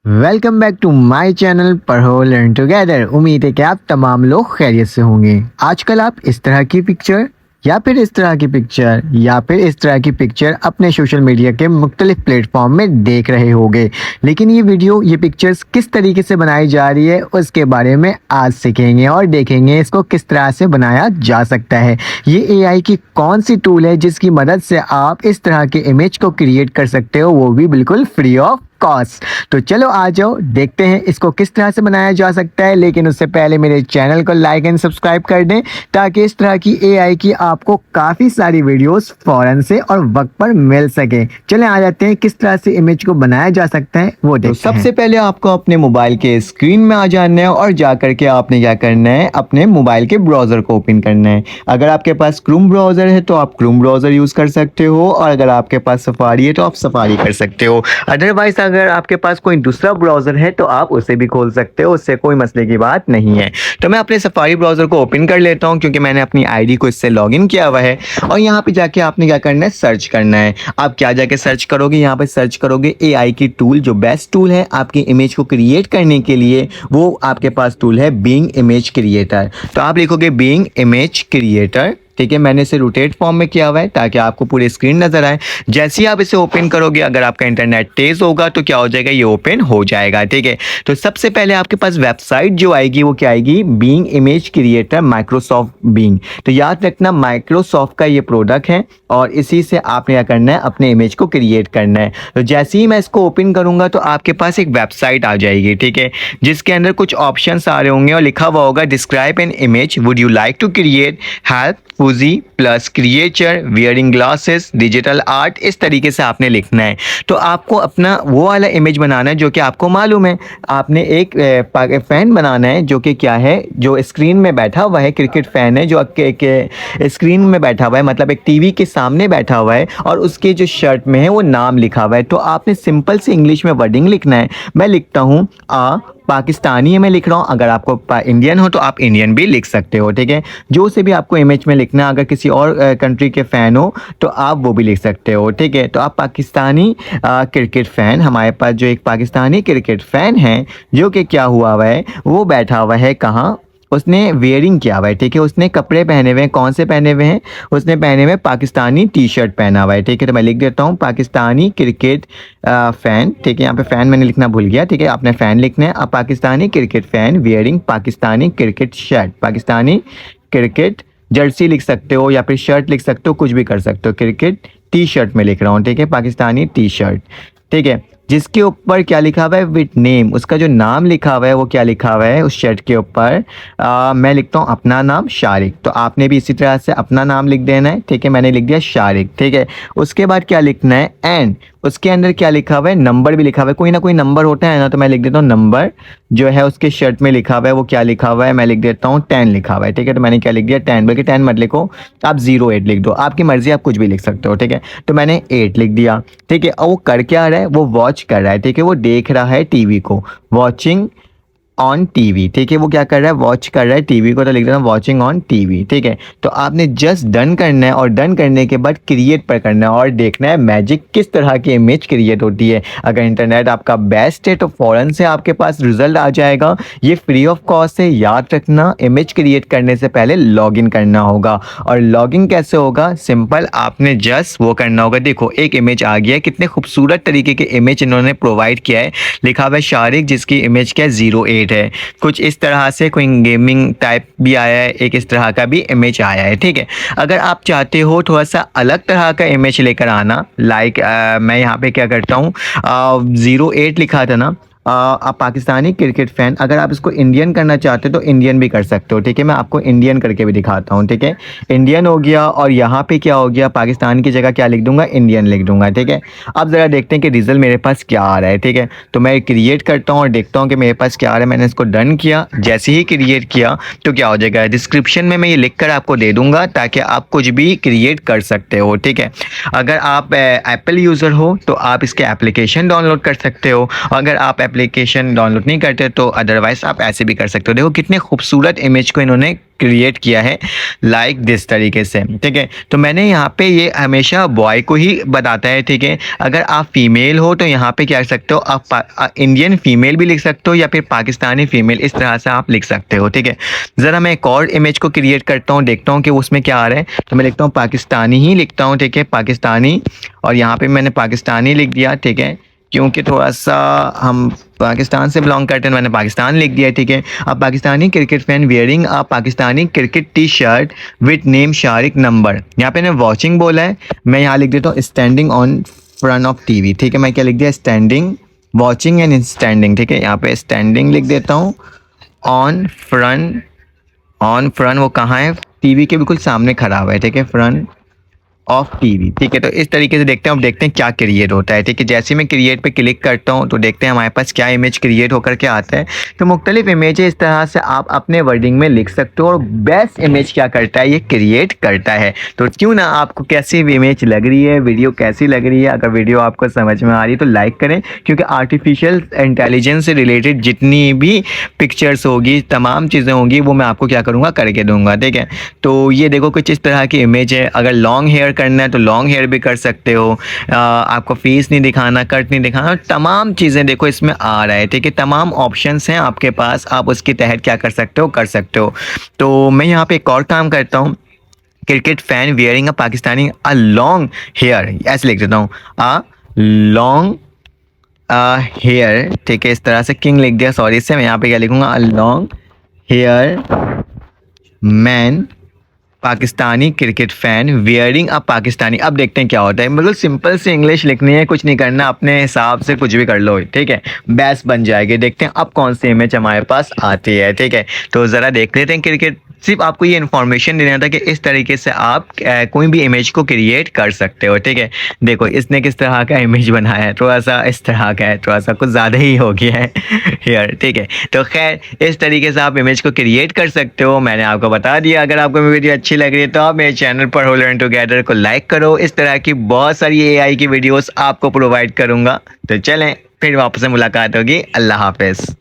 Welcome back to my channel पढ़ो learn together. उम्मीद है कि आप तमाम लोग खैरियत से होंगे। आजकल आप इस तरह की पिक्चर या फिर इस तरह की पिक्चर या फिर इस तरह की पिक्चर अपने सोशल मीडिया के मुख्तलिफ प्लेटफॉर्म में देख रहे होंगे, लेकिन ये पिक्चर्स किस तरीके से बनाई जा रही है उसके बारे में आज सीखेंगे और देखेंगे इसको किस तरह से बनाया जा सकता है। ये एआई की कौन सी टूल है जिसकी मदद से आप इस तरह के इमेज को क्रिएट कर सकते हो, वो भी बिल्कुल फ्री ऑफ कॉस्ट। तो चलो आ जाओ देखते हैं इसको किस तरह से बनाया जा सकता है, लेकिन उससे पहले मेरे चैनल को लाइक एंड सब्सक्राइब कर दें ताकि इस तरह की एआई की आपको काफ़ी सारी वीडियोस फौरन से और वक्त पर मिल सके। चलें आ जाते हैं किस तरह से इमेज को बनाया जा सकता है वो देखते हैं। सबसे पहले आपको अपने मोबाइल के स्क्रीन में आ जाना है और जा करके आपने क्या करना है, अपने मोबाइल के ब्राउज़र को ओपन करना है। अगर आपके पास क्रोम ब्राउज़र है तो आप क्रोम ब्राउज़र यूज़ कर सकते हो, और अगर आपके पास सफारी है तो आप सफारी कर सकते हो। अदरवाइज अगर आपके पास कोई दूसरा ब्राउज़र है तो आप उसे भी खोल सकते हो, उससे कोई मसले की बात नहीं है। तो मैं अपने सफारी ब्राउज़र को ओपन कर लेता हूं क्योंकि मैंने अपनी आईडी को इससे लॉगिन किया हुआ है। और यहाँ पे जाके आपने क्या करना है, सर्च करना है। आप क्या जाके सर्च करोगे, यहाँ पे सर्च करोगे एआई की टूल। जो बेस्ट टूल है आपकी इमेज को क्रिएट करने के लिए, वो आपके पास टूल है बीइंग इमेज क्रिएटर। तो आप लिखोगे बीइंग इमेज क्रिएटर, ठीक है। मैंने इसे रोटेट फॉर्म में किया हुआ है ताकि आपको पूरी स्क्रीन नजर आए। जैसे ही आप इसे ओपन करोगे, अगर आपका इंटरनेट तेज होगा तो क्या हो जाएगा, ये ओपन हो जाएगा, ठीक है। तो सबसे पहले आपके पास वेबसाइट जो आएगी वो क्या आएगी, being image creator Microsoft being. तो याद रखना माइक्रोसॉफ्ट का ये प्रोडक्ट है और इसी से आपने क्या करना है, अपने इमेज को क्रिएट करना है। तो जैसे ही मैं इसको ओपन करूंगा तो आपके पास एक वेबसाइट आ जाएगी, ठीक है, जिसके अंदर कुछ ऑप्शन आ रहे होंगे और लिखा हुआ होगा describe an image, would you like to create, help फूजी plus creature, wearing glasses, digital art. इस तरीके से आपने लिखना है। तो आपको अपना वो वाला इमेज बनाना है जो कि आपको मालूम है। आपने एक फैन बनाना है जो कि क्या है, जो स्क्रीन में बैठा हुआ है, क्रिकेट फैन है जो स्क्रीन में बैठा हुआ है, मतलब एक टीवी के सामने बैठा हुआ है और उसके जो शर्ट में है वो नाम लिखा हुआ है। तो आपने सिंपल से इंग्लिश में वर्डिंग लिखना है। मैं लिखता हूँ पाकिस्तानी है, मैं लिख रहा हूँ। अगर आपको इंडियन हो तो आप इंडियन भी लिख सकते हो, ठीक है। जो से भी आपको इमेज में लिखना है, अगर किसी और कंट्री के फ़ैन हो तो आप वो भी लिख सकते हो, ठीक है। तो आप पाकिस्तानी क्रिकेट फ़ैन, हमारे पास जो एक पाकिस्तानी क्रिकेट फ़ैन है जो कि क्या हुआ है, वो बैठा हुआ है कहाँ, उसने वेयरिंग किया हुआ है, ठीक है। उसने कपड़े पहने हुए हैं, कौन से पहने हुए हैं, उसने पहने हुए पाकिस्तानी टी शर्ट पहना हुआ है, ठीक है। तो मैं लिख देता हूँ पाकिस्तानी क्रिकेट फ़ैन, ठीक है। यहाँ पे फ़ैन मैंने लिखना भूल गया, ठीक है। आपने फ़ैन लिखना है। अब Pakistani cricket fan wearing Pakistani cricket shirt, Pakistani cricket Jersey लिख सकते हो या फिर शर्ट लिख सकते हो, कुछ भी कर सकते हो। क्रिकेट टी शर्ट में लिख रहा हूँ, ठीक है, पाकिस्तानी टी शर्ट, ठीक है। जिसके ऊपर क्या लिखा हुआ है, विद नेम, उसका जो नाम लिखा हुआ है वो क्या लिखा हुआ है उस शर्ट के ऊपर, मैं लिखता हूँ अपना नाम शारिक। तो आपने भी इसी तरह से अपना नाम लिख देना है, ठीक है। मैंने लिख दिया शारिक, ठीक है। उसके बाद क्या लिखना है, एंड उसके अंदर क्या लिखा हुआ है, नंबर भी लिखा हुआ है, कोई ना कोई नंबर होता है ना, तो मैं लिख देता हूँ नंबर जो है उसके शर्ट में लिखा हुआ है वो क्या लिखा हुआ है, मैं लिख देता हूँ 10 लिखा हुआ है, ठीक है। तो मैंने क्या लिख दिया 10, बल्कि 10 मत लिखो, आप 08 लिख दो, आपकी मर्जी, आप कुछ भी लिख सकते हो, ठीक है। तो मैंने 8 लिख दिया, ठीक है। और वो कर क्या रहा है, वो वॉच कर रहा है, ठीक है, वो देख रहा है टीवी को, वॉचिंग ऑन टीवी, ठीक है। वो क्या कर रहा है, वॉच कर रहा है टीवी को, तो लिख देना वॉचिंग ऑन टीवी, ठीक है। तो आपने जस्ट डन करना है और डन करने के बाद क्रिएट पर करना है और देखना है मैजिक किस तरह की इमेज क्रिएट होती है। अगर इंटरनेट आपका बेस्ट है तो फ़ौरन से आपके पास रिजल्ट आ जाएगा। ये फ्री ऑफ कॉस्ट है, याद रखना। इमेज क्रिएट करने से पहले लॉगिन करना होगा, और लॉगिन कैसे होगा, सिंपल, आपने जस्ट वो करना होगा। देखो एक इमेज आ गया है, कितने खूबसूरत तरीके के इमेज इन्होंने प्रोवाइड किया है। लिखा हुआ है शारिक, जिसकी इमेज क्या है 08 है। कुछ इस तरह से कोई गेमिंग टाइप भी आया है, एक इस तरह का भी इमेज आया है, ठीक है। अगर आप चाहते हो थोड़ा सा अलग तरह का इमेज लेकर आना, लाइक मैं यहाँ पे क्या करता हूँ, 08 लिखा था ना, आप पाकिस्तानी क्रिकेट फ़ैन, अगर आप इसको इंडियन करना चाहते हो तो इंडियन भी कर सकते हो, ठीक है। मैं आपको इंडियन करके भी दिखाता हूँ, ठीक है। इंडियन हो गया और यहाँ पे क्या हो गया, पाकिस्तान की जगह क्या लिख दूंगा, इंडियन लिख दूंगा, ठीक है। अब ज़रा देखते हैं कि रिज़ल्ट मेरे पास क्या आ रहा है, ठीक है। तो मैं क्रिएट करता हूँ और देखता हूँ कि मेरे पास क्या आ रहा है। मैंने इसको डन किया, जैसे ही क्रिएट किया तो क्या हो जाएगा, डिस्क्रिप्शन में मैं ये लिख कर आपको दे दूँगा ताकि आप कुछ भी क्रिएट कर सकते हो, ठीक है। अगर आप एप्पल यूज़र हो तो आप इसके एप्लीकेशन डाउनलोड कर सकते हो। अगर आप एप्लीकेशन डाउनलोड नहीं करते तो अदरवाइज आप ऐसे भी कर सकते हो। देखो कितने खूबसूरत इमेज को इन्होंने क्रिएट किया है लाइक दिस तरीके से, ठीक है। तो मैंने यहाँ पे ये हमेशा बॉय को ही बताता है, ठीक है। अगर आप फीमेल हो तो यहाँ पे क्या कर सकते हो, आप इंडियन फीमेल भी लिख सकते हो या फिर पाकिस्तानी फीमेल, इस तरह से आप लिख सकते हो, ठीक है। ज़रा मैं एक और इमेज को क्रिएट करता हूँ, देखता हूँ कि उसमें क्या आ रहा है। तो मैं लिखता हूँ पाकिस्तानी ही लिखता हूँ, ठीक है, पाकिस्तानी। और यहाँ पे मैंने पाकिस्तानी लिख दिया, ठीक है, क्योंकि थोड़ा सा हम पाकिस्तान से बिलोंग करते हैं, मैंने पाकिस्तान लिख दिया, ठीक है। अब Pakistani cricket fan wearing a Pakistani cricket T shirt with name Shariq number. यहाँ पे मैंने वॉचिंग बोला है, मैं यहाँ लिख देता हूँ standing on front of TV, ठीक है। मैं क्या लिख दिया, स्टैंडिंग, वॉचिंग एंड स्टैंडिंग, ठीक है। यहाँ पे स्टैंडिंग लिख देता हूँ, ऑन फ्रंट, ऑन फ्रंट वो कहाँ है, टीवी के बिल्कुल सामने खड़ा हुआ है, ठीक है, फ्रंट ऑफ टीवी, ठीक है। तो इस तरीके से देखते हैं, अब देखते हैं क्या क्रिएट होता है, ठीक है। जैसे ही मैं क्रिएट पे क्लिक करता हूँ तो देखते हैं हमारे पास क्या इमेज क्रिएट होकर के आता है। तो मुख्तलिफ इमेज इस तरह से आप अपने वर्डिंग में लिख सकते हो और बेस्ट इमेज क्या करता है, ये क्रिएट करता है। तो क्यों ना, आपको कैसी इमेज लग रही है, वीडियो कैसी लग रही है, अगर वीडियो आपको समझ में आ रही है तो लाइक करें, क्योंकि आर्टिफिशियल इंटेलिजेंस से रिलेटेड जितनी भी पिक्चर्स होगी, तमाम चीज़ें होंगी, वो मैं आपको क्या करूँगा, करके दूंगा, ठीक है। तो ये देखो कुछ इस तरह की इमेज है। अगर लॉन्ग हेयर करना है तो लॉन्ग हेयर भी कर सकते हो, आपको फेस नहीं दिखाना, कट नहीं दिखाना, तमाम चीज़ें देखो इसमें आ रहा है, ठीक है। तमाम ऑप्शंस हैं आपके पास, आप उसके तहत क्या कर सकते हो, कर सकते हो। तो मैं यहाँ पे एक और काम करता हूँ, cricket fan wearing a Pakistani a long hair, ऐसे लिख देता हूँ, अ लॉन्ग हेयर, ठीक है। इस तरह से किंग लिख दिया, सॉरी, इससे मैं यहाँ पे क्या लिखूंगा, a long hair man Pakistani cricket fan wearing a Pakistani. अब देखते हैं क्या होता है। मतलब सिंपल से इंग्लिश लिखनी है, कुछ नहीं करना, अपने हिसाब से कुछ भी कर लो, ठीक है, बेस बन जाएगी। देखते हैं अब कौन सी इमेज हमारे पास आती है, ठीक है। तो ज़रा देख लेते हैं क्रिकेट। सिर्फ आपको ये इन्फॉर्मेशन देना था कि इस तरीके से आप कोई भी इमेज को क्रिएट कर सकते हो, ठीक है। देखो इसने किस तरह का इमेज बनाया है, थोड़ा सा इस तरह का है, थोड़ा सा कुछ ज़्यादा ही हो गया है यार, ठीक है। तो खैर इस तरीके से आप इमेज को क्रिएट कर सकते हो, मैंने आपको बता दिया। अगर आपको मेरी वीडियो अच्छी लग रही है तो आप मेरे चैनल पर हो लर्न टुगेदर को लाइक करो, इस तरह की बहुत सारी एआई की वीडियोस आपको प्रोवाइड करूँगा। तो चलें, फिर वापस से मुलाकात होगी। अल्लाह हाफिज़।